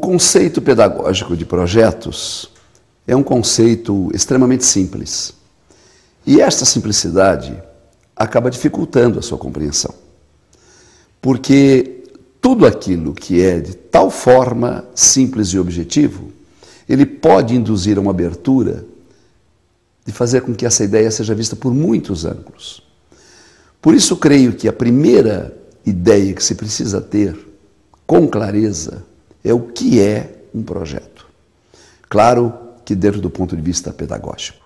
conceito pedagógico de projetos é um conceito extremamente simples. E esta simplicidade acaba dificultando a sua compreensão. Porque tudo aquilo que é de tal forma simples e objetivo, ele pode induzir a uma abertura de fazer com que essa ideia seja vista por muitos ângulos. Por isso, creio que a primeira ideia que se precisa ter, com clareza, é o que é um projeto. Claro que dentro do ponto de vista pedagógico.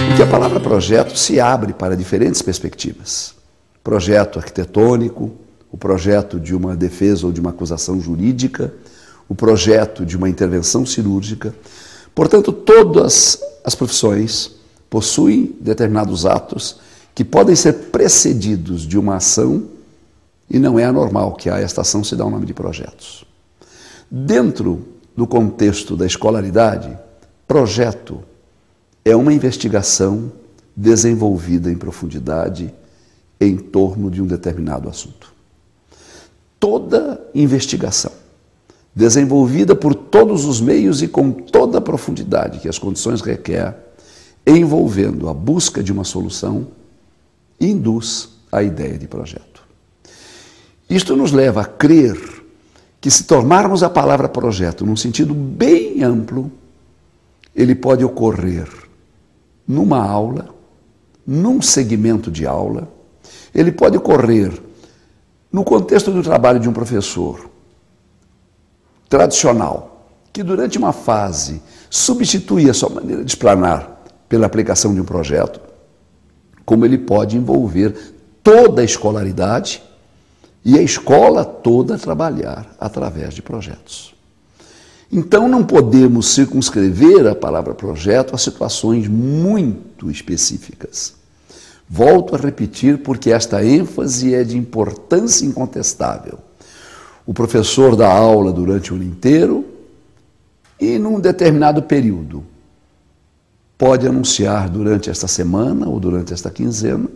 Porque a palavra projeto se abre para diferentes perspectivas. Projeto arquitetônico, o projeto de uma defesa ou de uma acusação jurídica, o projeto de uma intervenção cirúrgica. Portanto, todas as profissões possuem determinados atos que podem ser precedidos de uma ação e não é anormal que a esta ação se dê o nome de projetos. Dentro do contexto da escolaridade, projeto é uma investigação desenvolvida em profundidade em torno de um determinado assunto. Toda investigação desenvolvida por todos os meios e com toda a profundidade que as condições requer, envolvendo a busca de uma solução, induz a ideia de projeto. Isto nos leva a crer que, se tomarmos a palavra projeto num sentido bem amplo, ele pode ocorrer numa aula, num segmento de aula, ele pode ocorrer no contexto do trabalho de um professor tradicional, que durante uma fase substitui a sua maneira de explanar pela aplicação de um projeto, como ele pode envolver toda a escolaridade e a escola toda trabalhar através de projetos. Então não podemos circunscrever a palavra projeto a situações muito específicas. Volto a repetir porque esta ênfase é de importância incontestável. O professor dá aula durante o ano inteiro e, num determinado período, pode anunciar durante esta semana ou durante esta quinzena,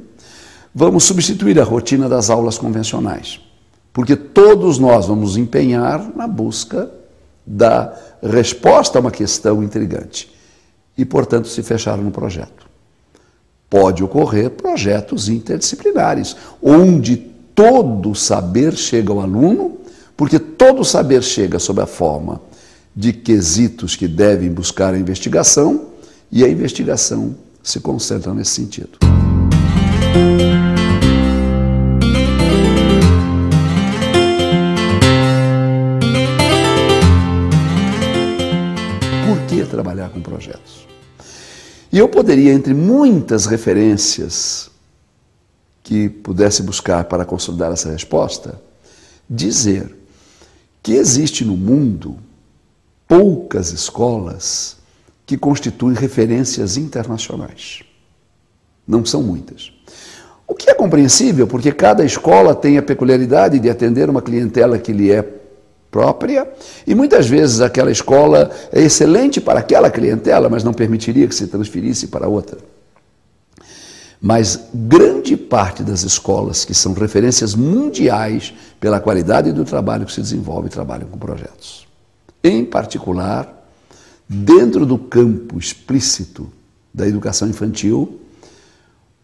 vamos substituir a rotina das aulas convencionais, porque todos nós vamos nos empenhar na busca da resposta a uma questão intrigante e, portanto, se fechar no projeto. Pode ocorrer projetos interdisciplinares, onde todo o saber chega ao aluno, porque todo o saber chega sob a forma de quesitos que devem buscar a investigação, e a investigação se concentra nesse sentido. Por que trabalhar com projetos? E eu poderia, entre muitas referências que pudesse buscar para consolidar essa resposta, dizer que existe no mundo poucas escolas que constituem referências internacionais. Não são muitas. O que é compreensível, porque cada escola tem a peculiaridade de atender uma clientela que lhe é própria, e muitas vezes aquela escola é excelente para aquela clientela, mas não permitiria que se transferisse para outra. Mas grande parte das escolas que são referências mundiais pela qualidade do trabalho que se desenvolve, trabalham com projetos. Em particular, dentro do campo explícito da educação infantil,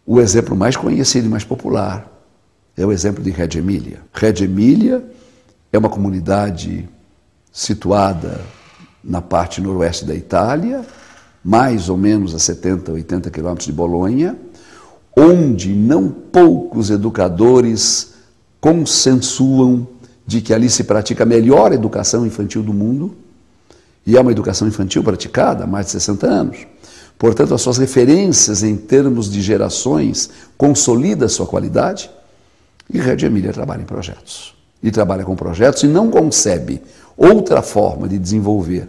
o exemplo mais conhecido e mais popular é o exemplo de Reggio Emilia. Reggio Emilia é uma comunidade situada na parte noroeste da Itália, mais ou menos a 70, 80 quilômetros de Bolonha, onde não poucos educadores consensuam de que ali se pratica a melhor educação infantil do mundo, e é uma educação infantil praticada há mais de 60 anos. Portanto, as suas referências em termos de gerações consolidam a sua qualidade, e Reggio Emilia trabalha em projetos. E trabalha com projetos e não concebe outra forma de desenvolver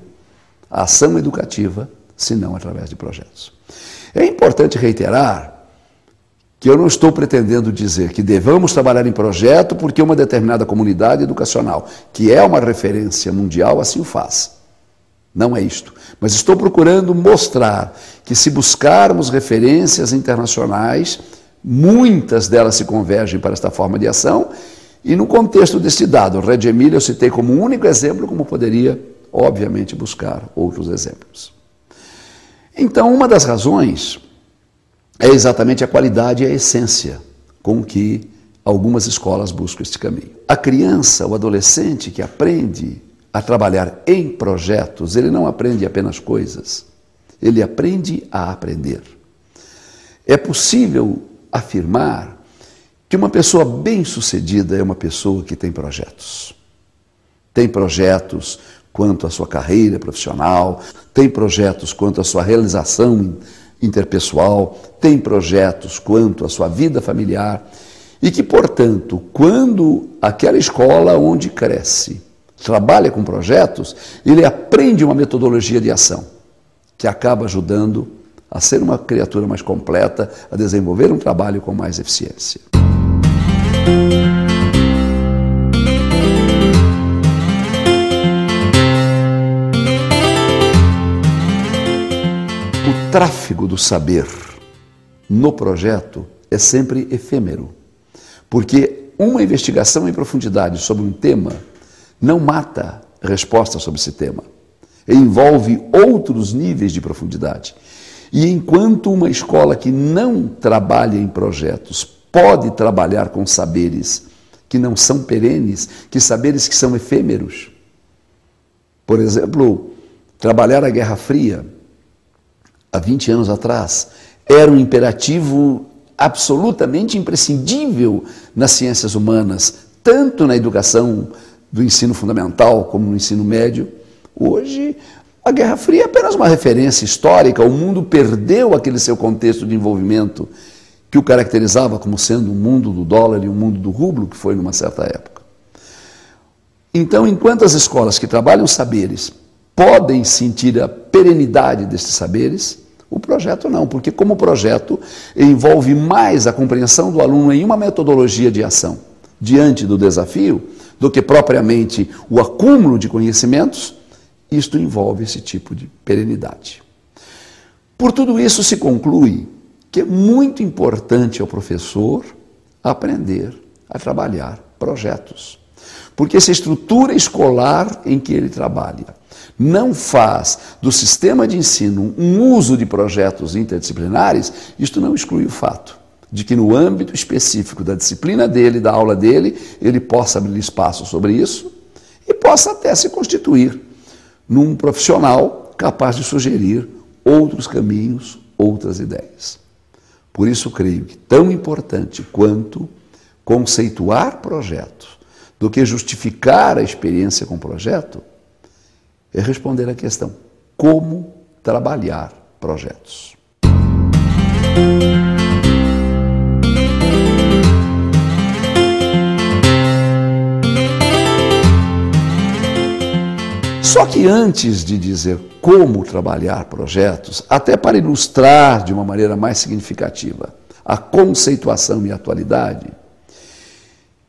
a ação educativa senão através de projetos. É importante reiterar que eu não estou pretendendo dizer que devamos trabalhar em projeto porque uma determinada comunidade educacional, que é uma referência mundial, assim o faz. Não é isto. Mas estou procurando mostrar que se buscarmos referências internacionais, muitas delas se convergem para esta forma de ação, e no contexto deste dado, o Reggio Emília eu citei como um único exemplo, como poderia, obviamente, buscar outros exemplos. Então, uma das razões é exatamente a qualidade e a essência com que algumas escolas buscam este caminho. A criança, o adolescente que aprende a trabalhar em projetos, ele não aprende apenas coisas, ele aprende a aprender. É possível afirmar que uma pessoa bem-sucedida é uma pessoa que tem projetos. Tem projetos quanto à sua carreira profissional, tem projetos quanto à sua realização interpessoal, tem projetos quanto à sua vida familiar e que, portanto, quando aquela escola onde cresce trabalha com projetos, ele aprende uma metodologia de ação que acaba ajudando a ser uma criatura mais completa, a desenvolver um trabalho com mais eficiência. O tráfego do saber no projeto é sempre efêmero, porque uma investigação em profundidade sobre um tema não mata a resposta sobre esse tema. Envolve outros níveis de profundidade. E enquanto uma escola que não trabalha em projetos pode trabalhar com saberes que não são perenes, que saberes que são efêmeros. Por exemplo, trabalhar a Guerra Fria há 20 anos atrás era um imperativo absolutamente imprescindível nas ciências humanas, tanto na educação do ensino fundamental como no ensino médio. Hoje, a Guerra Fria é apenas uma referência histórica, o mundo perdeu aquele seu contexto de envolvimento que o caracterizava como sendo um mundo do dólar e um mundo do rublo, que foi numa certa época. Então, enquanto as escolas que trabalham saberes podem sentir a perenidade destes saberes, o projeto não, porque como projeto envolve mais a compreensão do aluno em uma metodologia de ação diante do desafio, do que propriamente o acúmulo de conhecimentos, isto envolve esse tipo de perenidade. Por tudo isso se conclui que é muito importante ao professor aprender a trabalhar projetos. Porque se a estrutura escolar em que ele trabalha não faz do sistema de ensino um uso de projetos interdisciplinares, isto não exclui o fato de que no âmbito específico da disciplina dele, da aula dele, ele possa abrir espaço sobre isso e possa até se constituir num profissional capaz de sugerir outros caminhos, outras ideias. Por isso, creio que tão importante quanto conceituar projetos do que justificar a experiência com projeto é responder à questão: como trabalhar projetos? Só que antes de dizer como trabalhar projetos, até para ilustrar de uma maneira mais significativa a conceituação e a atualidade,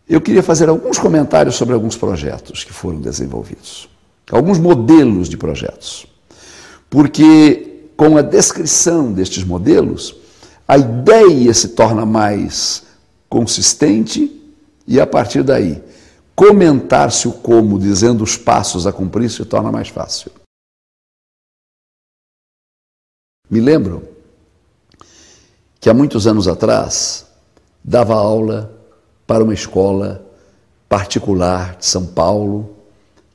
eu queria fazer alguns comentários sobre alguns projetos que foram desenvolvidos, alguns modelos de projetos, porque com a descrição destes modelos, a ideia se torna mais consistente e, a partir daí, comentar-se o como, dizendo os passos a cumprir, se torna mais fácil. Me lembro que há muitos anos atrás dava aula para uma escola particular de São Paulo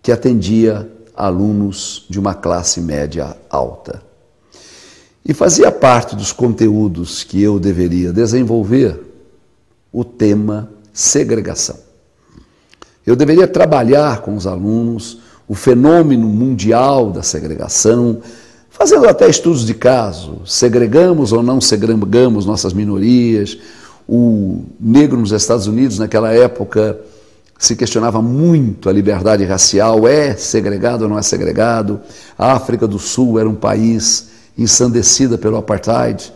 que atendia alunos de uma classe média alta. E fazia parte dos conteúdos que eu deveria desenvolver o tema segregação. Eu deveria trabalhar com os alunos o fenômeno mundial da segregação, fazendo até estudos de caso, segregamos ou não segregamos nossas minorias. O negro nos Estados Unidos, naquela época, se questionava muito a liberdade racial, é segregado ou não é segregado. A África do Sul era um país ensandecida pelo apartheid.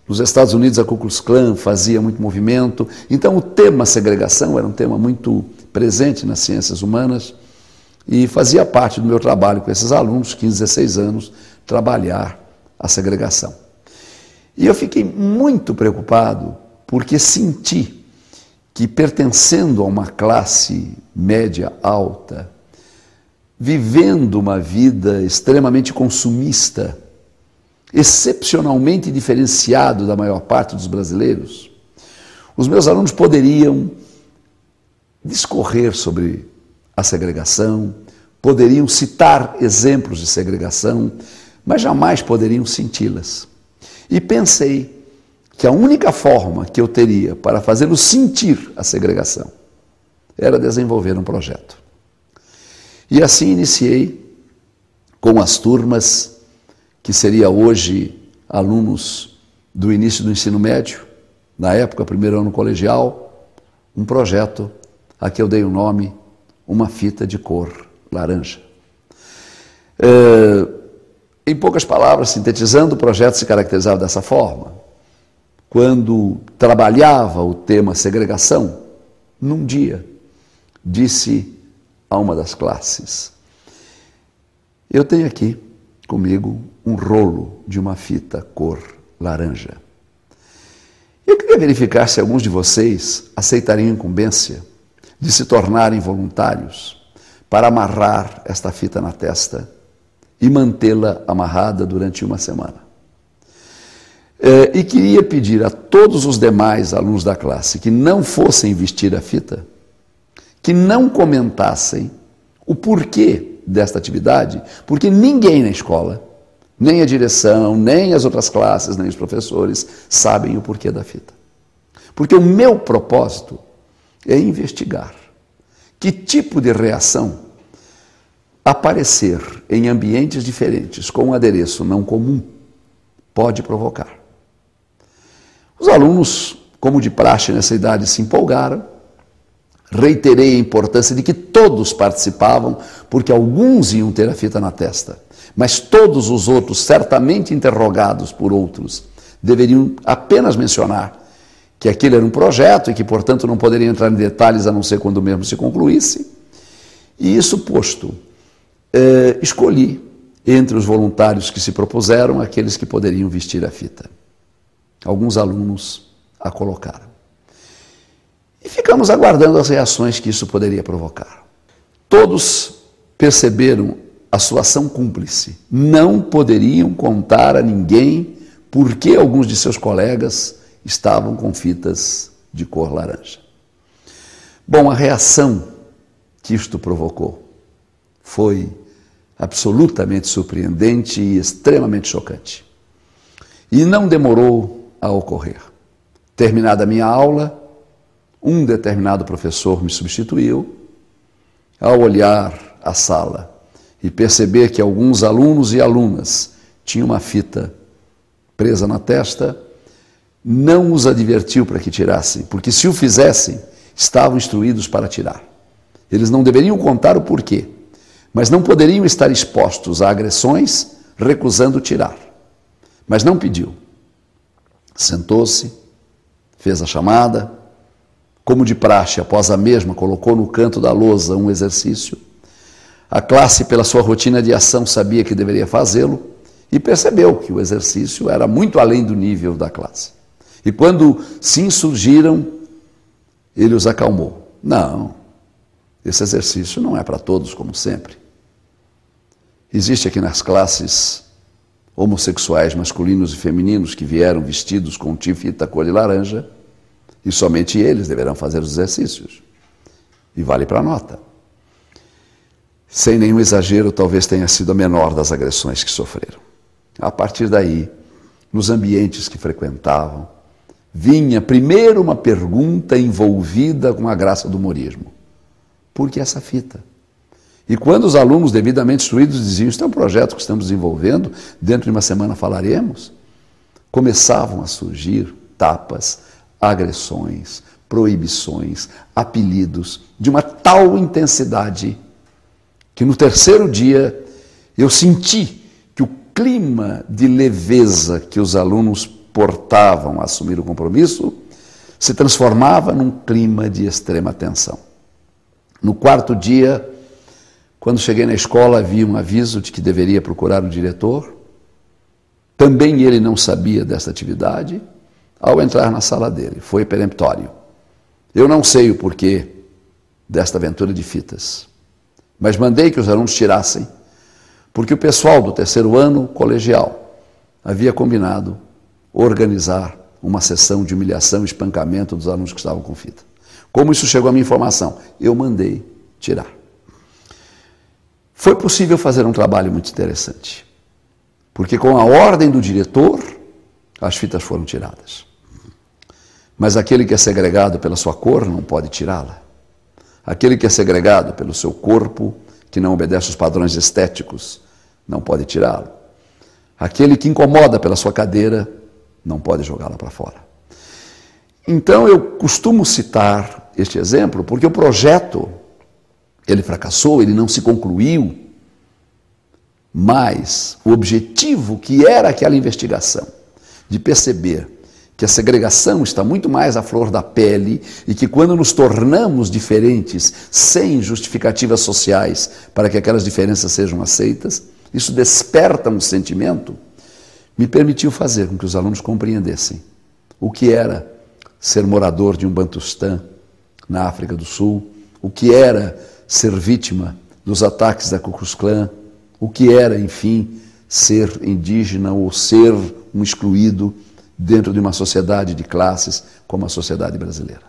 Nos Estados Unidos, a Ku Klux Klan fazia muito movimento. Então, o tema segregação era um tema muito presente nas ciências humanas. E fazia parte do meu trabalho com esses alunos, 15, 16 anos, trabalhar a segregação. E eu fiquei muito preocupado porque senti que, pertencendo a uma classe média alta, vivendo uma vida extremamente consumista, excepcionalmente diferenciado da maior parte dos brasileiros, os meus alunos poderiam discorrer sobre a segregação, poderiam citar exemplos de segregação, mas jamais poderiam senti-las. E pensei que a única forma que eu teria para fazê-los sentir a segregação era desenvolver um projeto. E assim iniciei com as turmas que seria hoje alunos do início do ensino médio, na época, primeiro ano colegial, um projeto a que eu dei o nome Uma Fita de Cor Laranja. Em poucas palavras, sintetizando, o projeto se caracterizava dessa forma. Quando trabalhava o tema segregação, num dia, disse a uma das classes: eu tenho aqui comigo um rolo de uma fita cor laranja. Eu queria verificar se alguns de vocês aceitariam a incumbência de se tornarem voluntários para amarrar esta fita na testa e mantê-la amarrada durante uma semana. E queria pedir a todos os demais alunos da classe que não fossem vestir a fita, que não comentassem o porquê desta atividade, porque ninguém na escola, nem a direção, nem as outras classes, nem os professores, sabem o porquê da fita. Porque o meu propósito é investigar que tipo de reação aparecer em ambientes diferentes com um adereço não comum pode provocar. Os alunos, como de praxe nessa idade, se empolgaram. Reiterei a importância de que todos participavam, porque alguns iam ter a fita na testa, mas todos os outros, certamente interrogados por outros, deveriam apenas mencionar que aquele era um projeto e que, portanto, não poderiam entrar em detalhes a não ser quando o mesmo se concluísse. E isso posto, escolhi entre os voluntários que se propuseram aqueles que poderiam vestir a fita. Alguns alunos a colocaram. E ficamos aguardando as reações que isso poderia provocar. Todos perceberam a sua ação cúmplice. Não poderiam contar a ninguém por que alguns de seus colegas estavam com fitas de cor laranja. Bom, a reação que isto provocou foi absolutamente surpreendente e extremamente chocante. E não demorou a ocorrer. Terminada a minha aula, um determinado professor me substituiu. Ao olhar a sala e perceber que alguns alunos e alunas tinham uma fita presa na testa, não os advertiu para que tirassem, porque se o fizessem, estavam instruídos para tirar. Eles não deveriam contar o porquê, mas não poderiam estar expostos a agressões recusando tirar. Mas não pediu. Sentou-se, fez a chamada, como de praxe, após a mesma, colocou no canto da lousa um exercício. A classe, pela sua rotina de ação, sabia que deveria fazê-lo e percebeu que o exercício era muito além do nível da classe. E quando se insurgiram, ele os acalmou. Não, esse exercício não é para todos, como sempre. Existe aqui nas classes homossexuais masculinos e femininos que vieram vestidos com fita cor de laranja, e somente eles deverão fazer os exercícios. E vale para a nota. Sem nenhum exagero, talvez tenha sido a menor das agressões que sofreram. A partir daí, nos ambientes que frequentavam, vinha primeiro uma pergunta envolvida com a graça do humorismo. Por que essa fita? E quando os alunos devidamente instruídos diziam: "Isso é um projeto que estamos desenvolvendo, dentro de uma semana falaremos", começavam a surgir tapas, agressões, proibições, apelidos, de uma tal intensidade que no terceiro dia eu senti que o clima de leveza que os alunos portavam a assumir o compromisso se transformava num clima de extrema tensão. No quarto dia, Quando cheguei na escola, havia um aviso de que deveria procurar o diretor. Também ele não sabia desta atividade. Ao entrar na sala dele, foi peremptório. Eu não sei o porquê desta aventura de fitas, mas mandei que os alunos tirassem, porque o pessoal do terceiro ano colegial havia combinado organizar uma sessão de humilhação e espancamento dos alunos que estavam com fita. Como isso chegou à minha informação? Eu mandei tirar. Foi possível fazer um trabalho muito interessante, porque com a ordem do diretor, as fitas foram tiradas. Mas aquele que é segregado pela sua cor não pode tirá-la. Aquele que é segregado pelo seu corpo, que não obedece aos padrões estéticos, não pode tirá-lo. Aquele que incomoda pela sua cadeira, não pode jogá-la para fora. Então eu costumo citar este exemplo porque o projeto, ele fracassou, ele não se concluiu, mas o objetivo que era aquela investigação, de perceber que a segregação está muito mais à flor da pele e que quando nos tornamos diferentes, sem justificativas sociais para que aquelas diferenças sejam aceitas, isso desperta um sentimento, me permitiu fazer com que os alunos compreendessem o que era ser morador de um Bantustã na África do Sul, o que era ser vítima dos ataques da Ku Klux Klan, o que era, enfim, ser indígena ou ser um excluído dentro de uma sociedade de classes como a sociedade brasileira.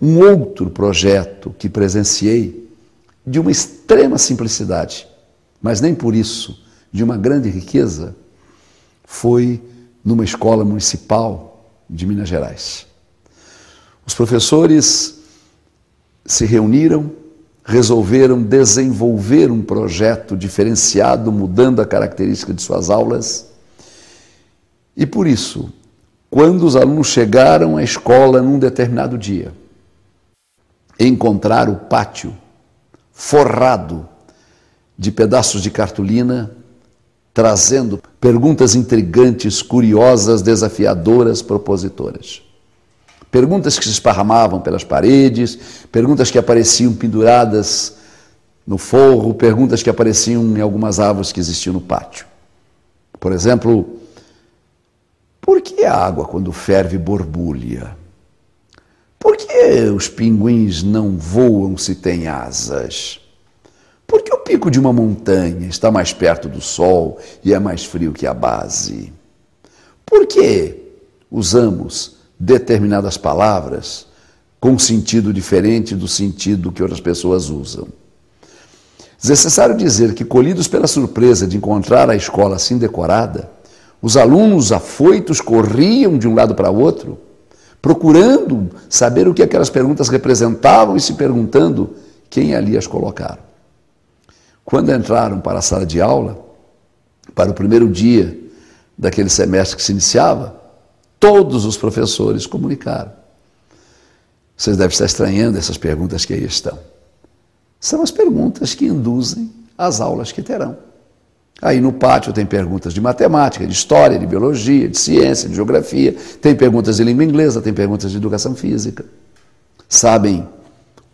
Um outro projeto que presenciei, de uma extrema simplicidade, mas nem por isso de uma grande riqueza, foi numa escola municipal de Minas Gerais. Os professores se reuniram, resolveram desenvolver um projeto diferenciado, mudando a característica de suas aulas. E por isso, quando os alunos chegaram à escola num determinado dia, encontraram o pátio forrado de pedaços de cartolina, trazendo perguntas intrigantes, curiosas, desafiadoras, propositoras. Perguntas que se esparramavam pelas paredes, perguntas que apareciam penduradas no forro, perguntas que apareciam em algumas árvores que existiam no pátio. Por exemplo, por que a água, quando ferve, borbulha? Por que os pinguins não voam se têm asas? Por que o pico de uma montanha está mais perto do sol e é mais frio que a base? Por que usamos determinadas palavras com sentido diferente do sentido que outras pessoas usam? É necessário dizer que, colhidos pela surpresa de encontrar a escola assim decorada, os alunos afoitos corriam de um lado para o outro, procurando saber o que aquelas perguntas representavam e se perguntando quem ali as colocaram. Quando entraram para a sala de aula, para o primeiro dia daquele semestre que se iniciava, todos os professores comunicaram. Vocês devem estar estranhando essas perguntas que aí estão. São as perguntas que induzem as aulas que terão. Aí no pátio tem perguntas de matemática, de história, de biologia, de ciência, de geografia, tem perguntas de língua inglesa, tem perguntas de educação física. Sabem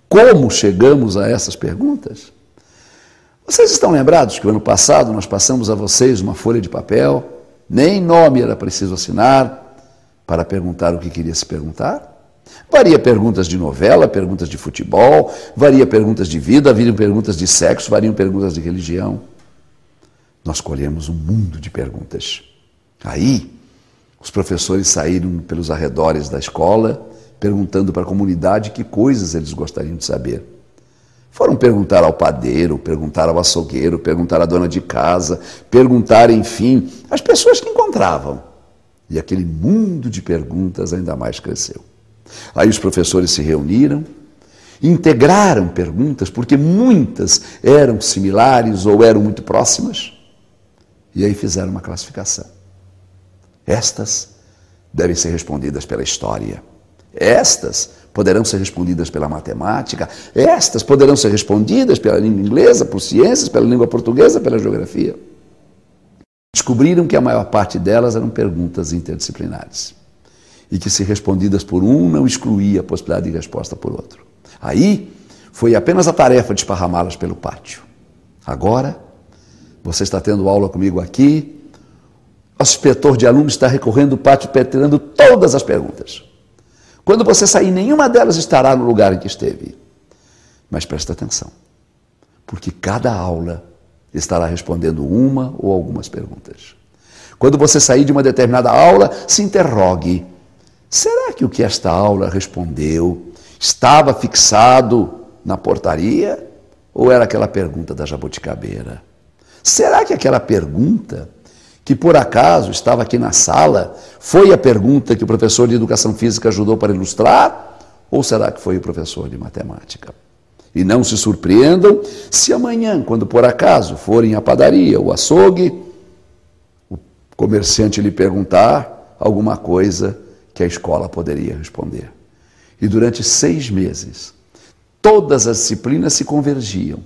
como chegamos a essas perguntas? Vocês estão lembrados que o ano passado nós passamos a vocês uma folha de papel, nem nome era preciso assinar para perguntar o que queria se perguntar? Varia perguntas de novela, perguntas de futebol, varia perguntas de vida, variam perguntas de sexo, variam perguntas de religião. Nós colhemos um mundo de perguntas. Aí, os professores saíram pelos arredores da escola, perguntando para a comunidade que coisas eles gostariam de saber. Foram perguntar ao padeiro, perguntar ao açougueiro, perguntar à dona de casa, perguntar, enfim, às pessoas que encontravam. E aquele mundo de perguntas ainda mais cresceu. Aí os professores se reuniram, integraram perguntas, porque muitas eram similares ou eram muito próximas, e aí fizeram uma classificação. Estas devem ser respondidas pela história. Estas poderão ser respondidas pela matemática. Estas poderão ser respondidas pela língua inglesa, por ciências, pela língua portuguesa, pela geografia. Descobriram que a maior parte delas eram perguntas interdisciplinares e que, se respondidas por um, não excluía a possibilidade de resposta por outro. Aí foi apenas a tarefa de esparramá-las pelo pátio. Agora, você está tendo aula comigo aqui, o inspetor de alunos está recorrendo o pátio, tirando todas as perguntas. Quando você sair, nenhuma delas estará no lugar em que esteve. Mas presta atenção, porque cada aula estará respondendo uma ou algumas perguntas. Quando você sair de uma determinada aula, se interrogue. Será que o que esta aula respondeu estava fixado na portaria ou era aquela pergunta da jabuticabeira? Será que aquela pergunta que por acaso estava aqui na sala foi a pergunta que o professor de educação física ajudou para ilustrar? Ou será que foi o professor de matemática? E não se surpreendam se amanhã, quando por acaso forem à padaria ou açougue, o comerciante lhe perguntar alguma coisa que a escola poderia responder. E durante 6 meses, todas as disciplinas se convergiam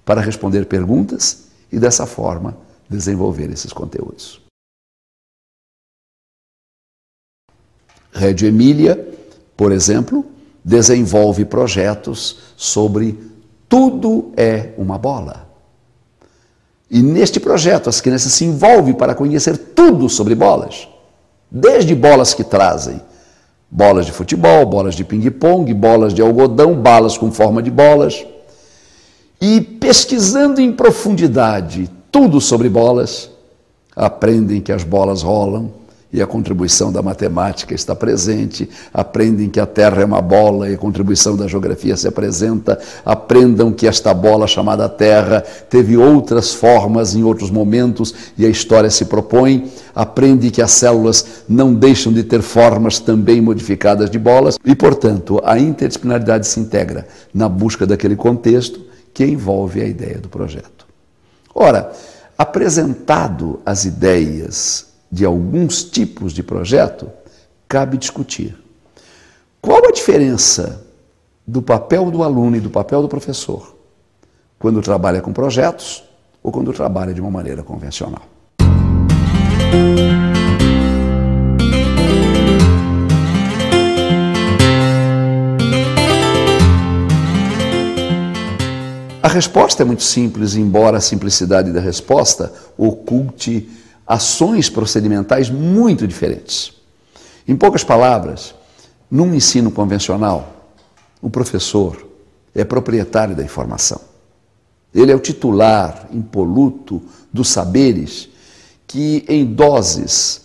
para responder perguntas e dessa forma desenvolver esses conteúdos. Reggio Emília, por exemplo, desenvolve projetos sobre tudo é uma bola. E neste projeto as crianças se envolvem para conhecer tudo sobre bolas, desde bolas que trazem bolas de futebol, bolas de ping-pong, bolas de algodão, balas com forma de bolas, e pesquisando em profundidade tudo sobre bolas, aprendem que as bolas rolam e a contribuição da matemática está presente, aprendem que a Terra é uma bola e a contribuição da geografia se apresenta, aprendam que esta bola chamada Terra teve outras formas em outros momentos e a história se propõe, aprendem que as células não deixam de ter formas também modificadas de bolas e, portanto, a interdisciplinaridade se integra na busca daquele contexto que envolve a ideia do projeto. Ora, apresentado as ideias de alguns tipos de projeto, cabe discutir qual a diferença do papel do aluno e do papel do professor quando trabalha com projetos ou quando trabalha de uma maneira convencional. A resposta é muito simples, embora a simplicidade da resposta oculte ações procedimentais muito diferentes. Em poucas palavras, num ensino convencional, o professor é proprietário da informação. Ele é o titular impoluto dos saberes que, em doses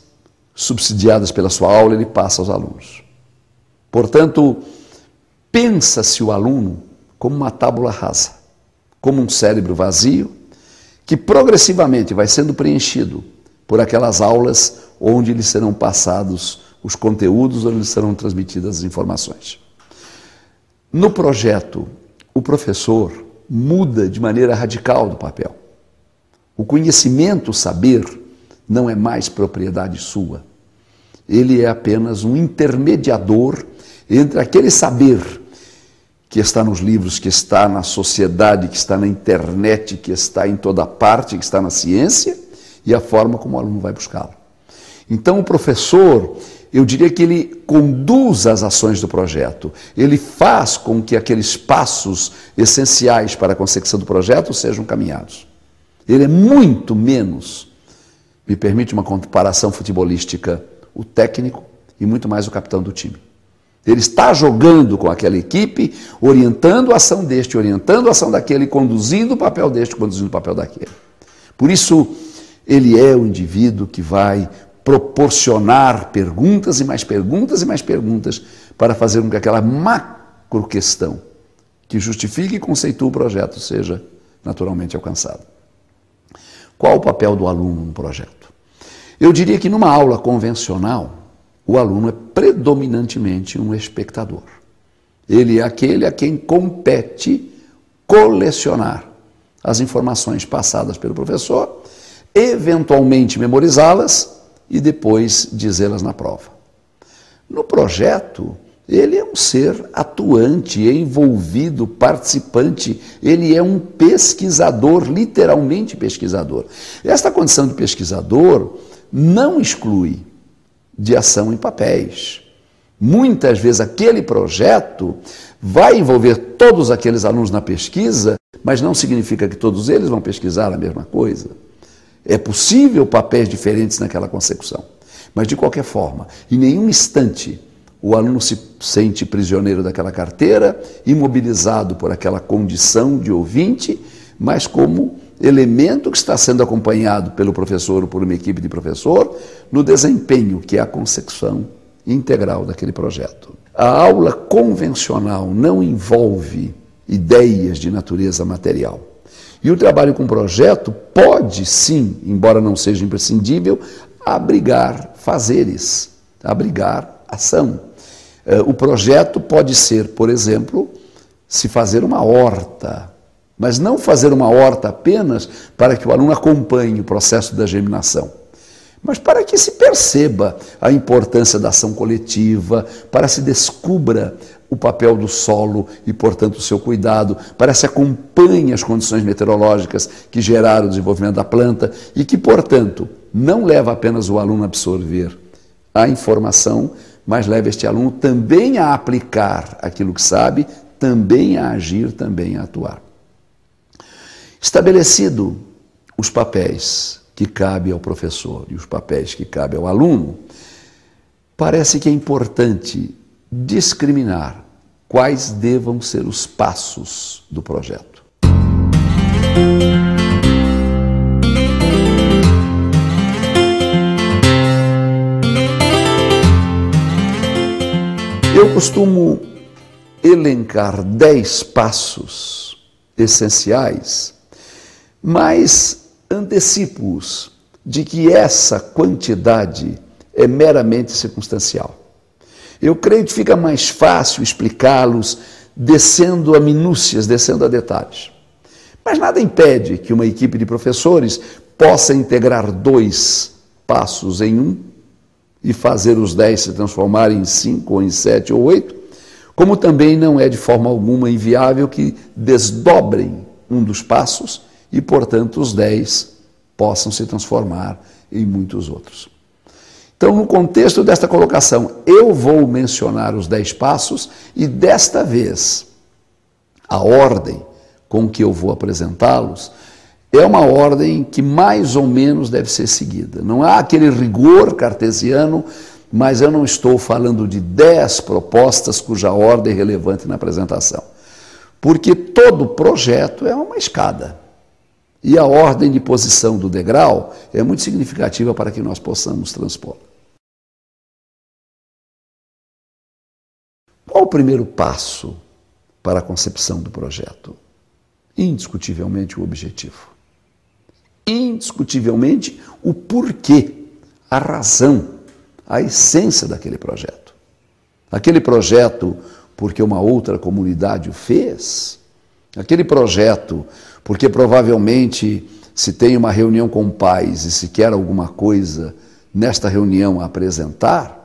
subsidiadas pela sua aula, ele passa aos alunos. Portanto, pensa-se o aluno como uma tábula rasa, como um cérebro vazio, que progressivamente vai sendo preenchido por aquelas aulas onde lhe serão passados os conteúdos, onde lhe serão transmitidas as informações. No projeto, o professor muda de maneira radical do papel. O conhecimento, o saber, não é mais propriedade sua. Ele é apenas um intermediador entre aquele saber que está nos livros, que está na sociedade, que está na internet, que está em toda parte, que está na ciência, e a forma como o aluno vai buscá-lo. Então, o professor, eu diria que ele conduz as ações do projeto, ele faz com que aqueles passos essenciais para a consecução do projeto sejam caminhados. Ele é muito menos, me permite uma comparação futebolística, o técnico e muito mais o capitão do time. Ele está jogando com aquela equipe, orientando a ação deste, orientando a ação daquele, conduzindo o papel deste, conduzindo o papel daquele. Por isso, ele é o indivíduo que vai proporcionar perguntas e mais perguntas e mais perguntas para fazer com que aquela macro questão que justifique e conceitue o projeto seja naturalmente alcançada. Qual o papel do aluno no projeto? Eu diria que numa aula convencional, o aluno é predominantemente um espectador. Ele é aquele a quem compete colecionar as informações passadas pelo professor, eventualmente memorizá-las e depois dizê-las na prova. No projeto, ele é um ser atuante, envolvido, participante, ele é um pesquisador, literalmente pesquisador. Esta condição de pesquisador não exclui de ação em papéis. Muitas vezes aquele projeto vai envolver todos aqueles alunos na pesquisa, mas não significa que todos eles vão pesquisar a mesma coisa. É possível papéis diferentes naquela consecução. Mas, de qualquer forma, em nenhum instante o aluno se sente prisioneiro daquela carteira, imobilizado por aquela condição de ouvinte, mas como elemento que está sendo acompanhado pelo professor ou por uma equipe de professor no desempenho, que é a consecução integral daquele projeto. A aula convencional não envolve ideias de natureza material. E o trabalho com projeto pode, sim, embora não seja imprescindível, abrigar fazeres, abrigar ação. O projeto pode ser, por exemplo, se fazer uma horta, mas não fazer uma horta apenas para que o aluno acompanhe o processo da germinação, mas para que se perceba a importância da ação coletiva, para se descubra o papel do solo e, portanto, o seu cuidado, para que se acompanhe as condições meteorológicas que geraram o desenvolvimento da planta e que, portanto, não leva apenas o aluno a absorver a informação, mas leva este aluno também a aplicar aquilo que sabe, também a agir, também a atuar. Estabelecido os papéis que cabem ao professor e os papéis que cabem ao aluno, parece que é importante discriminar quais devam ser os passos do projeto. Eu costumo elencar 10 passos essenciais, mas antecipo-os de que essa quantidade é meramente circunstancial. Eu creio que fica mais fácil explicá-los descendo a minúcias, descendo a detalhes. Mas nada impede que uma equipe de professores possa integrar 2 passos em um e fazer os 10 se transformarem em 5, ou em 7, ou 8, como também não é de forma alguma inviável que desdobrem um dos passos e, portanto, os 10 possam se transformar em muitos outros. Então, no contexto desta colocação, eu vou mencionar os 10 passos e, desta vez, a ordem com que eu vou apresentá-los é uma ordem que mais ou menos deve ser seguida. Não há aquele rigor cartesiano, mas eu não estou falando de 10 propostas cuja ordem é relevante na apresentação. Porque todo projeto é uma escada. E a ordem de posição do degrau é muito significativa para que nós possamos transpor. Qual o primeiro passo para a concepção do projeto? Indiscutivelmente o objetivo. Indiscutivelmente o porquê, a razão, a essência daquele projeto. Aquele projeto porque uma outra comunidade o fez? Aquele projeto porque provavelmente se tem uma reunião com pais e se quer alguma coisa nesta reunião a apresentar?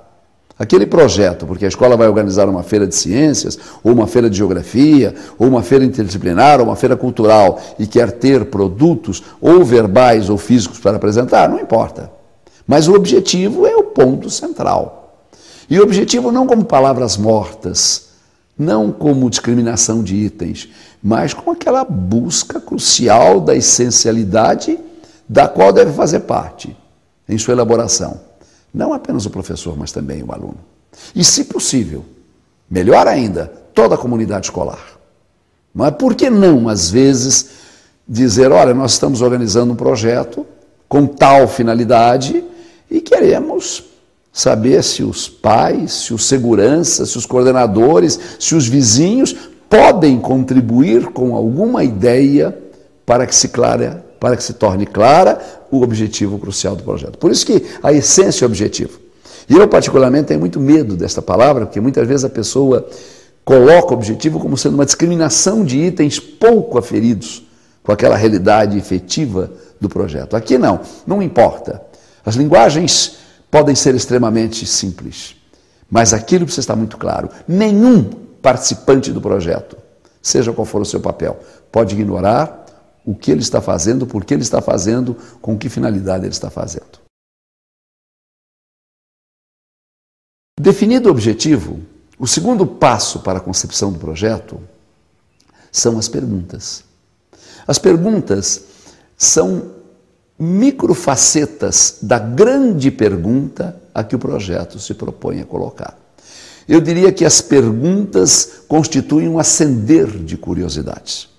Aquele projeto porque a escola vai organizar uma feira de ciências, ou uma feira de geografia, ou uma feira interdisciplinar, ou uma feira cultural e quer ter produtos ou verbais ou físicos para apresentar? Não importa. Mas o objetivo é o ponto central. E o objetivo não como palavras mortas, não como discriminação de itens, mas com aquela busca crucial da essencialidade da qual deve fazer parte em sua elaboração. Não apenas o professor, mas também o aluno. E, se possível, melhor ainda, toda a comunidade escolar. Mas por que não, às vezes, dizer, olha, nós estamos organizando um projeto com tal finalidade e queremos saber se os pais, se os seguranças, se os coordenadores, se os vizinhos podem contribuir com alguma ideia para que se torne clara o objetivo crucial do projeto. Por isso que a essência é o objetivo. E eu, particularmente, tenho muito medo desta palavra, porque muitas vezes a pessoa coloca o objetivo como sendo uma discriminação de itens pouco aferidos com aquela realidade efetiva do projeto. Aqui não importa. As linguagens podem ser extremamente simples, mas aquilo precisa estar muito claro. Nenhum participante do projeto, seja qual for o seu papel, pode ignorar o que ele está fazendo, por que ele está fazendo, com que finalidade ele está fazendo. Definido o objetivo, O segundo passo para a concepção do projeto são as perguntas. As perguntas são microfacetas da grande pergunta a que o projeto se propõe a colocar. Eu diria que as perguntas constituem um acender de curiosidades.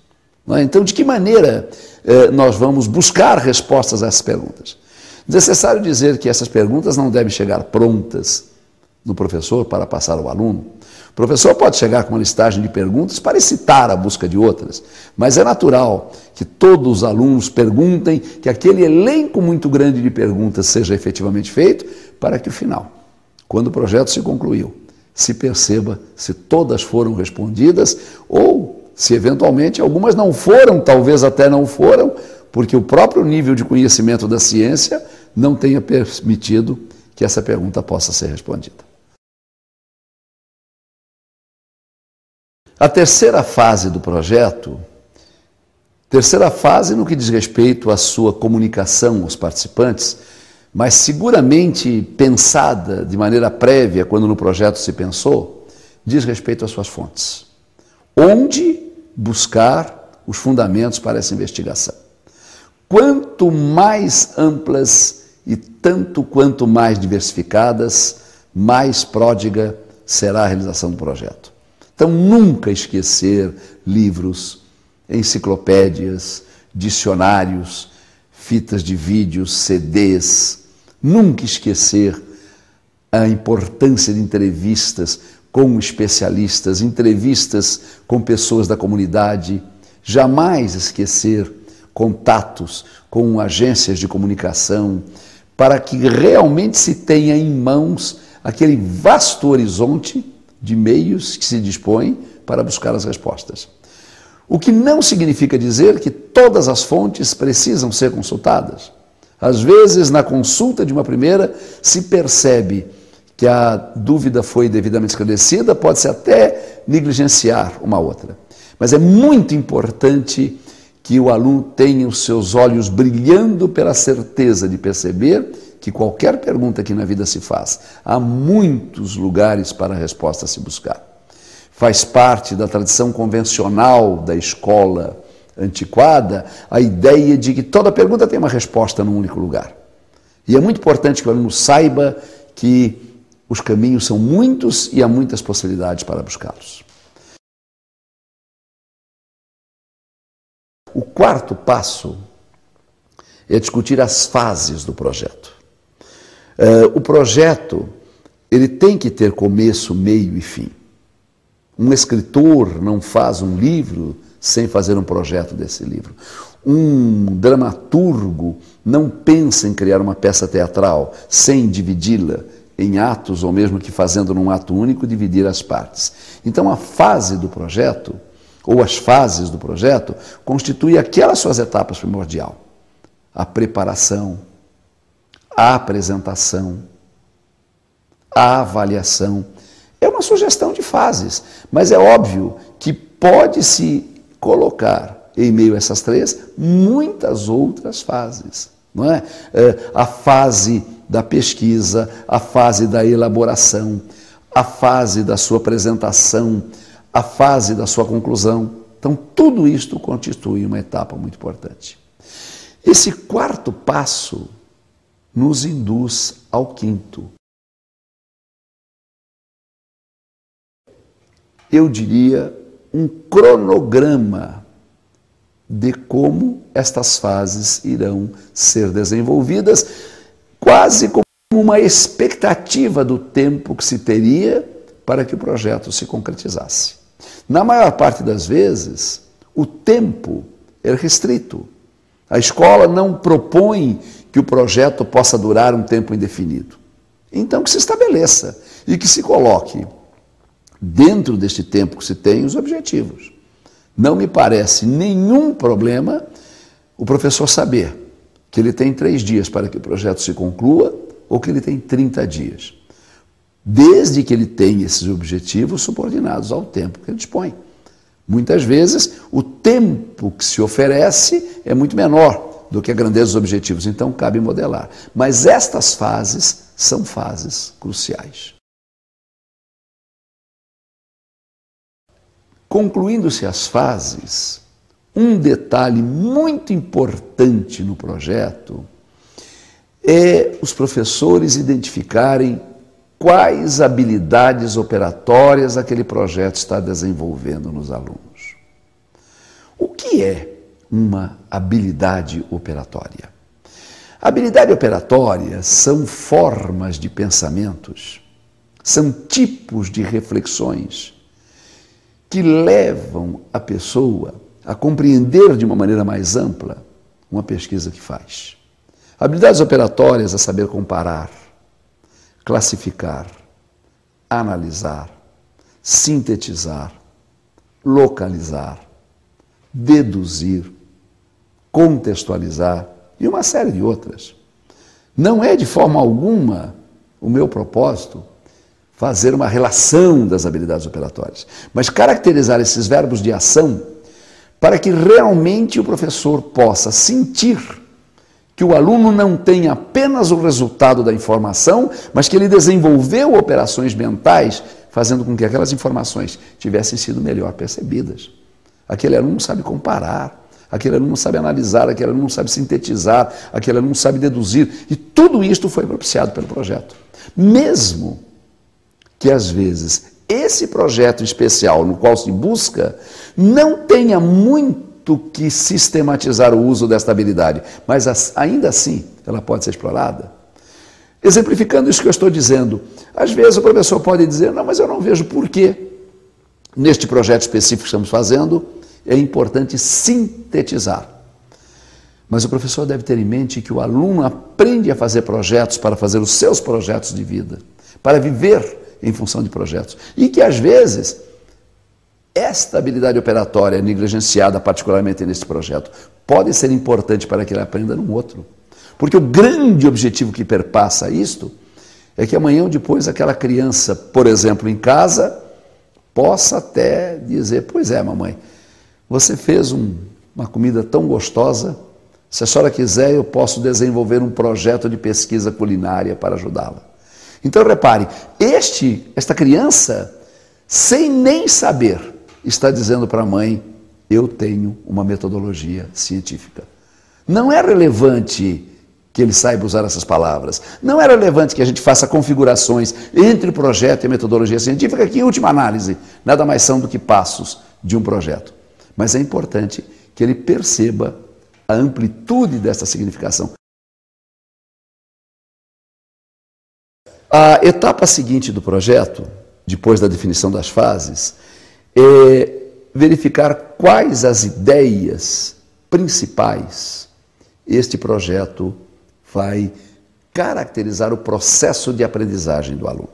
Não é? Então, de que maneira nós vamos buscar respostas a essas perguntas? Necessário dizer que essas perguntas não devem chegar prontas no professor para passar ao aluno. O professor pode chegar com uma listagem de perguntas para excitar a busca de outras, mas é natural que todos os alunos perguntem, que aquele elenco muito grande de perguntas seja efetivamente feito, para que, no final, quando o projeto se concluiu, se perceba se todas foram respondidas ou se eventualmente algumas não foram, talvez até não foram, porque o próprio nível de conhecimento da ciência não tenha permitido que essa pergunta possa ser respondida. A terceira fase do projeto, terceira fase no que diz respeito à sua comunicação aos participantes, mas seguramente pensada de maneira prévia quando no projeto se pensou, diz respeito às suas fontes. Onde buscar os fundamentos para essa investigação? Quanto mais amplas e tanto quanto mais diversificadas, mais pródiga será a realização do projeto. Então, nunca esquecer livros, enciclopédias, dicionários, fitas de vídeos, CDs. Nunca esquecer a importância de entrevistas com especialistas, entrevistas com pessoas da comunidade. Jamais esquecer contatos com agências de comunicação, para que realmente se tenha em mãos aquele vasto horizonte de meios que se dispõe para buscar as respostas. O que não significa dizer que todas as fontes precisam ser consultadas. Às vezes, na consulta de uma primeira, se percebe que a dúvida foi devidamente esclarecida, pode-se até negligenciar uma outra. Mas é muito importante que o aluno tenha os seus olhos brilhando pela certeza de perceber que qualquer pergunta que na vida se faz, há muitos lugares para a resposta se buscar. Faz parte da tradição convencional da escola antiquada a ideia de que toda pergunta tem uma resposta num único lugar. E é muito importante que o aluno saiba que os caminhos são muitos e há muitas possibilidades para buscá-los. O quarto passo é discutir as fases do projeto. O projeto ele tem que ter começo, meio e fim. Um escritor não faz um livro sem fazer um projeto desse livro. Um dramaturgo não pensa em criar uma peça teatral sem dividi-la em atos, ou mesmo que fazendo num ato único, dividir as partes. Então a fase do projeto, ou as fases do projeto, constituem aquelas suas etapas primordiais. A preparação, a apresentação, a avaliação. É uma sugestão de fases, mas é óbvio que pode-se colocar em meio a essas três muitas outras fases, não é? A fase da pesquisa, a fase da elaboração, a fase da sua apresentação, a fase da sua conclusão. Então, tudo isto constitui uma etapa muito importante. Esse quarto passo nos induz ao quinto. Eu diria um cronograma de como estas fases irão ser desenvolvidas, quase como uma expectativa do tempo que se teria para que o projeto se concretizasse. Na maior parte das vezes, o tempo é restrito. A escola não propõe que o projeto possa durar um tempo indefinido. Então, que se estabeleça e que se coloque dentro deste tempo que se tem os objetivos. Não me parece nenhum problema o professor saber que ele tem 3 dias para que o projeto se conclua ou que ele tem 30 dias. Desde que ele tenha esses objetivos subordinados ao tempo que ele dispõe. Muitas vezes, o tempo que se oferece é muito menor do que a grandeza dos objetivos, então cabe modelar. Mas estas fases são fases cruciais. Concluindo-se as fases, um detalhe muito importante no projeto é os professores identificarem quais habilidades operatórias aquele projeto está desenvolvendo nos alunos. O que é uma habilidade operatória? Habilidade operatória são formas de pensamentos, são tipos de reflexões que levam a pessoa a compreender de uma maneira mais ampla uma pesquisa que faz. Habilidades operatórias é saber comparar, classificar, analisar, sintetizar, localizar, deduzir, contextualizar e uma série de outras. Não é de forma alguma o meu propósito fazer uma relação das habilidades operatórias, mas caracterizar esses verbos de ação para que realmente o professor possa sentir que o aluno não tem apenas o resultado da informação, mas que ele desenvolveu operações mentais fazendo com que aquelas informações tivessem sido melhor percebidas. Aquele aluno sabe comparar, aquele aluno sabe analisar, aquele aluno sabe sintetizar, aquele aluno sabe deduzir, e tudo isto foi propiciado pelo projeto. Mesmo que às vezes esse projeto especial no qual se busca não tenha muito que sistematizar o uso desta habilidade, mas ainda assim ela pode ser explorada. Exemplificando isso que eu estou dizendo, às vezes o professor pode dizer, não, mas eu não vejo por que neste projeto específico que estamos fazendo é importante sintetizar. Mas o professor deve ter em mente que o aluno aprende a fazer projetos para fazer os seus projetos de vida, para viver em função de projetos. E que, às vezes, esta habilidade operatória negligenciada, particularmente neste projeto, pode ser importante para que ele aprenda num outro. Porque o grande objetivo que perpassa isto é que amanhã ou depois aquela criança, por exemplo, em casa, possa até dizer, pois é, mamãe, você fez uma comida tão gostosa, se a senhora quiser eu posso desenvolver um projeto de pesquisa culinária para ajudá-la. Então, repare, esta criança, sem nem saber, está dizendo para a mãe, eu tenho uma metodologia científica. Não é relevante que ele saiba usar essas palavras. Não é relevante que a gente faça configurações entre o projeto e a metodologia científica, que, em última análise, nada mais são do que passos de um projeto. Mas é importante que ele perceba a amplitude dessa significação. A etapa seguinte do projeto, depois da definição das fases, é verificar quais as ideias principais este projeto vai caracterizar o processo de aprendizagem do aluno.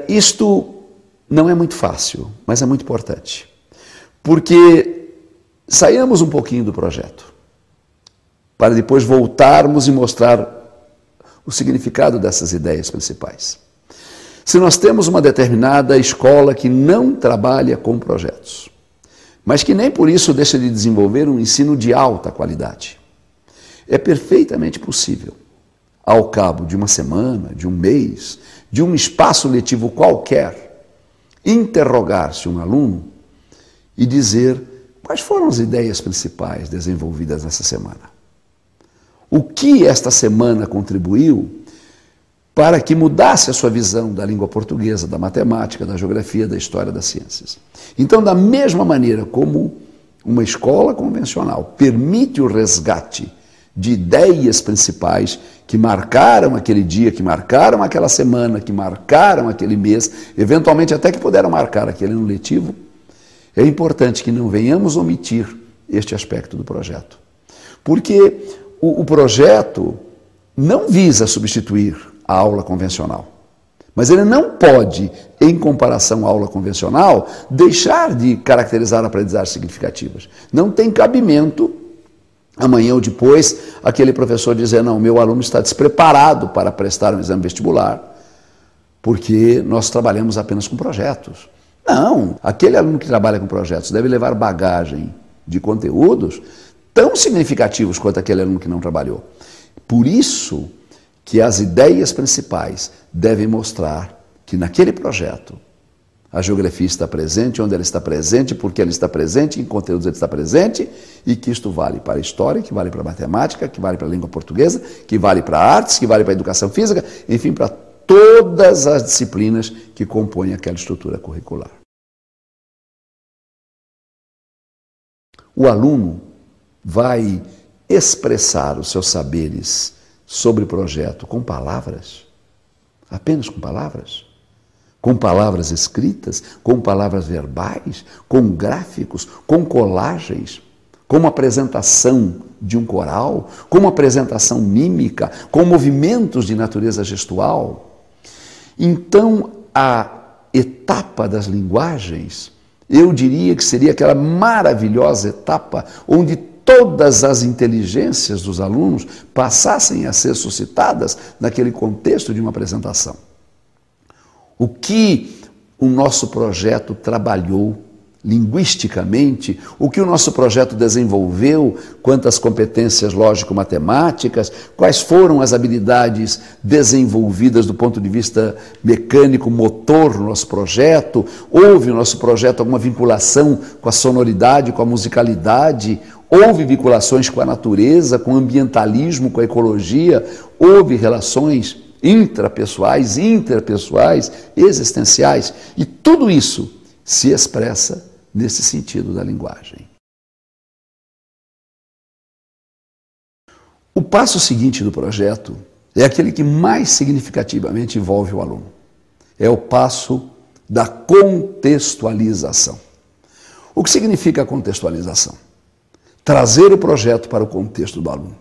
Isto não é muito fácil, mas é muito importante, porque saímos um pouquinho do projeto, para depois voltarmos e mostrar o significado dessas ideias principais. Se nós temos uma determinada escola que não trabalha com projetos, mas que nem por isso deixa de desenvolver um ensino de alta qualidade, é perfeitamente possível, ao cabo de uma semana, de um mês, de um espaço letivo qualquer, interrogar-se um aluno e dizer quais foram as ideias principais desenvolvidas nessa semana. O que esta semana contribuiu para que mudasse a sua visão da língua portuguesa, da matemática, da geografia, da história das ciências. Então, da mesma maneira como uma escola convencional permite o resgate de ideias principais que marcaram aquele dia, que marcaram aquela semana, que marcaram aquele mês, eventualmente até que puderam marcar aquele ano letivo, é importante que não venhamos omitir este aspecto do projeto. Porque o projeto não visa substituir a aula convencional, mas ele não pode, em comparação à aula convencional, deixar de caracterizar aprendizagens significativas. Não tem cabimento, amanhã ou depois, aquele professor dizer, não, meu aluno está despreparado para prestar um exame vestibular, porque nós trabalhamos apenas com projetos. Não, aquele aluno que trabalha com projetos deve levar bagagem de conteúdos tão significativos quanto aquele aluno que não trabalhou. Por isso que as ideias principais devem mostrar que naquele projeto A geografia está presente, onde ela está presente, porque ela está presente, em conteúdos ela está presente, e que isto vale para a história, que vale para a matemática, que vale para a língua portuguesa, que vale para artes, que vale para a educação física, enfim, para todas as disciplinas que compõem aquela estrutura curricular. O aluno vai expressar os seus saberes sobre o projeto com palavras, apenas com palavras escritas, com palavras verbais, com gráficos, com colagens, com uma apresentação de um coral, com uma apresentação mímica, com movimentos de natureza gestual. Então, a etapa das linguagens, eu diria que seria aquela maravilhosa etapa onde todas as inteligências dos alunos passassem a ser suscitadas naquele contexto de uma apresentação. O que o nosso projeto trabalhou linguisticamente, o que o nosso projeto desenvolveu quanto às competências lógico-matemáticas, quais foram as habilidades desenvolvidas do ponto de vista mecânico, motor no nosso projeto, houve no nosso projeto alguma vinculação com a sonoridade, com a musicalidade, houve vinculações com a natureza, com o ambientalismo, com a ecologia, houve relações intrapessoais, interpessoais, existenciais, e tudo isso se expressa nesse sentido da linguagem. O passo seguinte do projeto é aquele que mais significativamente envolve o aluno. É o passo da contextualização. O que significa a contextualização? Trazer o projeto para o contexto do aluno.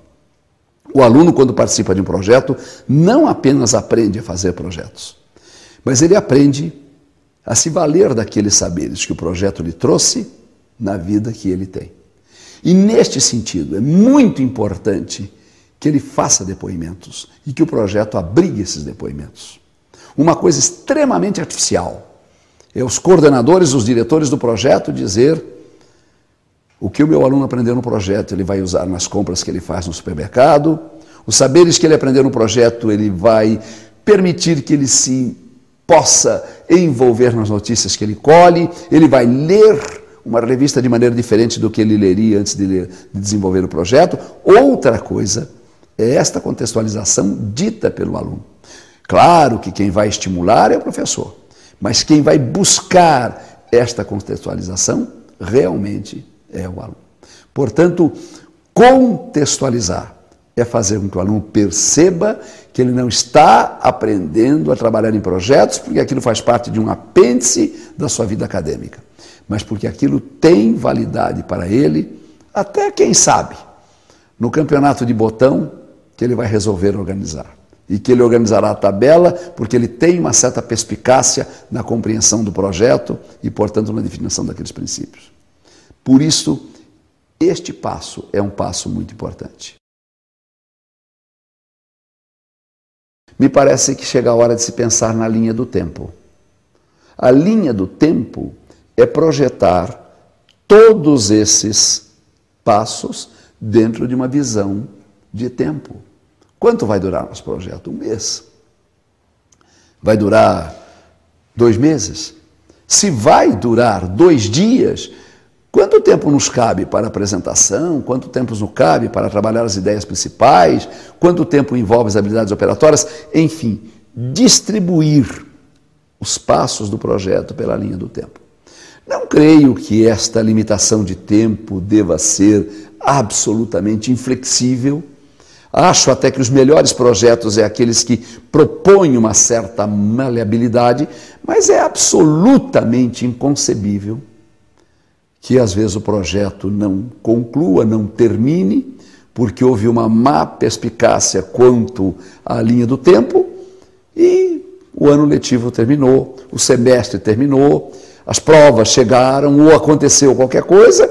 O aluno, quando participa de um projeto, não apenas aprende a fazer projetos, mas ele aprende a se valer daqueles saberes que o projeto lhe trouxe na vida que ele tem. E neste sentido, é muito importante que ele faça depoimentos e que o projeto abrigue esses depoimentos. Uma coisa extremamente artificial é os coordenadores, os diretores do projeto dizer o que o meu aluno aprendeu no projeto ele vai usar nas compras que ele faz no supermercado, os saberes que ele aprendeu no projeto ele vai permitir que ele se possa envolver nas notícias que ele colhe, ele vai ler uma revista de maneira diferente do que ele leria antes de desenvolver o projeto. Outra coisa é esta contextualização dita pelo aluno. Claro que quem vai estimular é o professor, mas quem vai buscar esta contextualização realmente é o aluno. Portanto, contextualizar é fazer com que o aluno perceba que ele não está aprendendo a trabalhar em projetos porque aquilo faz parte de um apêndice da sua vida acadêmica, mas porque aquilo tem validade para ele, até quem sabe, no campeonato de botão que ele vai resolver organizar. E que ele organizará a tabela porque ele tem uma certa perspicácia na compreensão do projeto e, portanto, na definição daqueles princípios. Por isso, este passo é um passo muito importante. Me parece que chega a hora de se pensar na linha do tempo. A linha do tempo é projetar todos esses passos dentro de uma visão de tempo. Quanto vai durar nosso projeto? 1 mês? Vai durar 2 meses? Se vai durar 2 dias, quanto tempo nos cabe para a apresentação? Quanto tempo nos cabe para trabalhar as ideias principais? Quanto tempo envolve as habilidades operatórias? Enfim, distribuir os passos do projeto pela linha do tempo. Não creio que esta limitação de tempo deva ser absolutamente inflexível. Acho até que os melhores projetos é aqueles que propõem uma certa maleabilidade, mas é absolutamente inconcebível que às vezes o projeto não conclua, não termine, porque houve uma má perspicácia quanto à linha do tempo e o ano letivo terminou, o semestre terminou, as provas chegaram ou aconteceu qualquer coisa,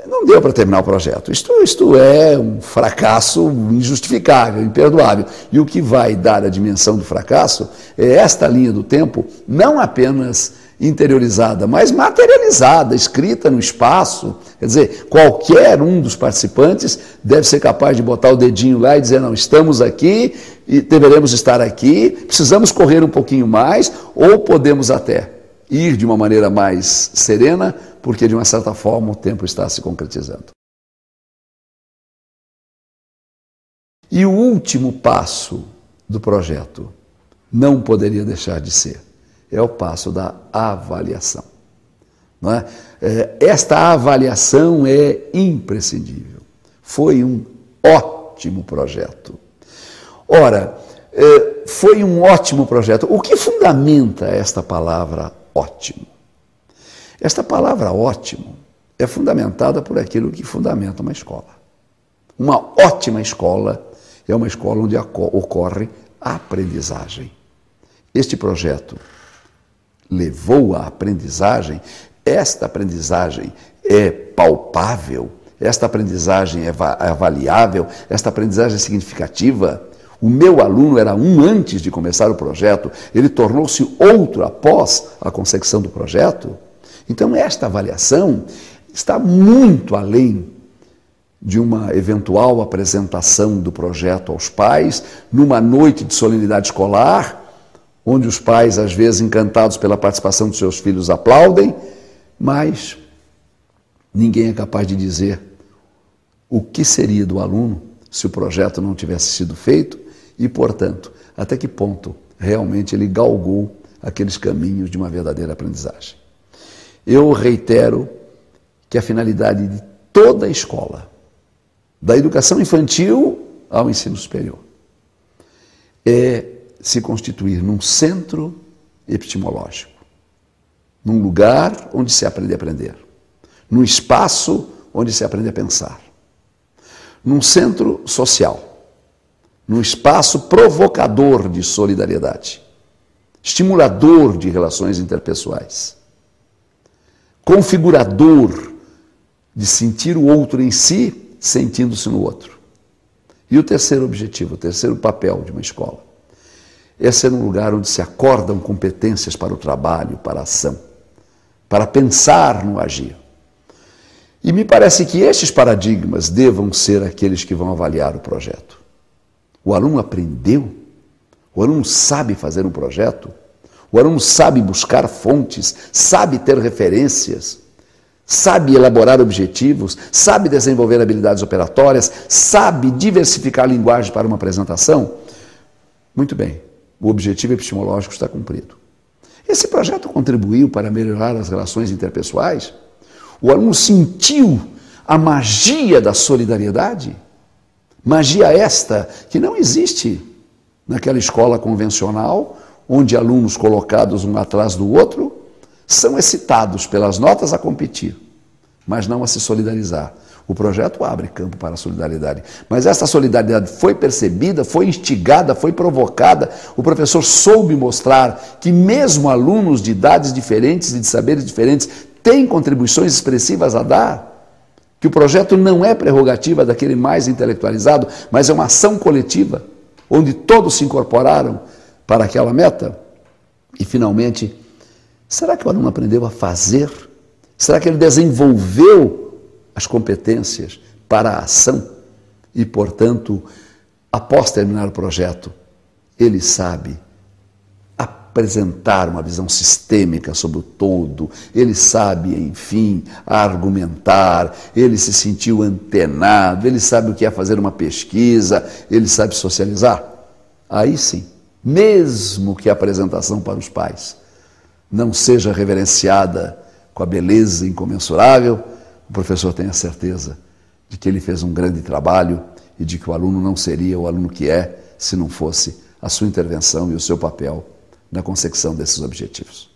não deu para terminar o projeto. Isto é um fracasso injustificável, imperdoável. E o que vai dar a dimensão do fracasso é esta linha do tempo, não apenas interiorizada, mas materializada, escrita no espaço. Quer dizer, qualquer um dos participantes deve ser capaz de botar o dedinho lá e dizer, não, estamos aqui e deveremos estar aqui, precisamos correr um pouquinho mais, ou podemos até ir de uma maneira mais serena, porque de uma certa forma o tempo está se concretizando. E o último passo do projeto não poderia deixar de ser, é o passo da avaliação. Não é? Esta avaliação é imprescindível. Foi um ótimo projeto. Ora, foi um ótimo projeto. O que fundamenta esta palavra ótimo? Esta palavra ótimo é fundamentada por aquilo que fundamenta uma escola. Uma ótima escola é uma escola onde ocorre a aprendizagem. Este projeto levou à aprendizagem. Esta aprendizagem é palpável, esta aprendizagem é avaliável, esta aprendizagem é significativa. O meu aluno era um antes de começar o projeto, ele tornou-se outro após a consecução do projeto. Então, esta avaliação está muito além de uma eventual apresentação do projeto aos pais, numa noite de solenidade escolar, onde os pais, às vezes, encantados pela participação dos seus filhos, aplaudem, mas ninguém é capaz de dizer o que seria do aluno se o projeto não tivesse sido feito e, portanto, até que ponto realmente ele galgou aqueles caminhos de uma verdadeira aprendizagem. Eu reitero que a finalidade de toda a escola, da educação infantil ao ensino superior, é se constituir num centro epistemológico, num lugar onde se aprende a aprender, num espaço onde se aprende a pensar, num centro social, num espaço provocador de solidariedade, estimulador de relações interpessoais, configurador de sentir o outro em si, sentindo-se no outro. E o terceiro objetivo, o terceiro papel de uma escola, é ser um lugar onde se acordam competências para o trabalho, para a ação, para pensar no agir. E me parece que estes paradigmas devam ser aqueles que vão avaliar o projeto. O aluno aprendeu, o aluno sabe fazer um projeto, o aluno sabe buscar fontes, sabe ter referências, sabe elaborar objetivos, sabe desenvolver habilidades operatórias, sabe diversificar a linguagem para uma apresentação. Muito bem, o objetivo epistemológico está cumprido. Esse projeto contribuiu para melhorar as relações interpessoais? O aluno sentiu a magia da solidariedade? Magia esta que não existe naquela escola convencional, onde alunos colocados um atrás do outro são excitados pelas notas a competir, mas não a se solidarizar. O projeto abre campo para a solidariedade, mas essa solidariedade foi percebida, foi instigada, foi provocada. O professor soube mostrar que mesmo alunos de idades diferentes e de saberes diferentes têm contribuições expressivas a dar, que o projeto não é prerrogativa daquele mais intelectualizado, mas é uma ação coletiva, onde todos se incorporaram para aquela meta. E, finalmente, será que o aluno aprendeu a fazer? Será que ele desenvolveu as competências para a ação? E, portanto, após terminar o projeto, ele sabe apresentar uma visão sistêmica sobre o todo, ele sabe, enfim, argumentar, ele se sentiu antenado, ele sabe o que é fazer uma pesquisa, ele sabe socializar. Aí sim, mesmo que a apresentação para os pais não seja reverenciada com a beleza incomensurável, o professor tem a certeza de que ele fez um grande trabalho e de que o aluno não seria o aluno que é se não fosse a sua intervenção e o seu papel na consecução desses objetivos.